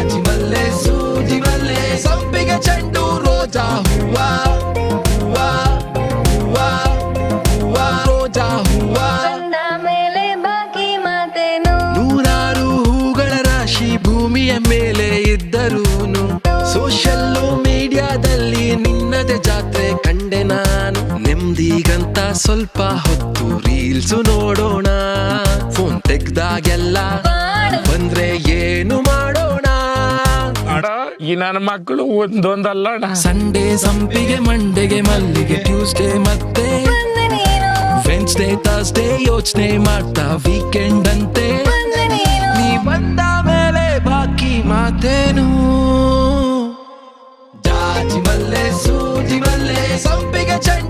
ಜಾಜಿ ಮಲ್ಲೆ ಸೂಜಿ ಮಲ್ಲೆ ಸಂಪಿಗೆ ಚೆಂಡು ರೋಜಾ ಹೂವ ಹೂವ ಹೂವ ಹೂವ ರೋಜಾ ಹೂವ ಮೇಲೆ ಬಾಕಿ ಮಾತೇನು ನೂರಾರು ಹೂಗಳ ರಾಶಿ ಭೂಮಿಯ ಮೇಲೆ ಇದ್ದರೂನು ಸೋಷಿಯಲ್ ಮೀಡಿಯಾದಲ್ಲಿ ನಿನ್ನದೆ ಜಾತ್ರೆ ಕಂಡೆ ನಾನು ನೆಮ್ಮದಿಗಂತ ಸ್ವಲ್ಪ ಹೊತ್ತು ರೀಲ್ಸು ನೋಡೋಣ ಫೋನ್ ತೆಗ್ದಾಗೆಲ್ಲ ಬಂದ್ರೆ ಏನು ಮಾಡೋಣ ಅಡ ಈ ನನ್ನ ಮಕ್ಕಳು ಒಂದೊಂದಲ್ಲ ಅಣ್ಣ. ಸಂಡೇ ಸಂಪಿಗೆ ಮಂಡೆಗೆ ಮಲ್ಲಿಗೆ ಟ್ಯೂಸ್ಡೇ ಮತ್ತೆ ವೆನ್ಸ್ಡೇ ಥರ್ಸ್ಡೇ ಯೋಚನೆ ಮಾಡ್ತಾ ವೀಕೆಂಡ್ ಅಂತೆ ನೀ ಬಂದ ಮೇಲೆ ಬಾಕಿ ಮಾತೇನು ಜಾಜಿ ಮಲ್ಲೆ ಸೂಜಿ ಮಲ್ಲೆ ಸಂಪಿಗೆ ಚೆಂಡು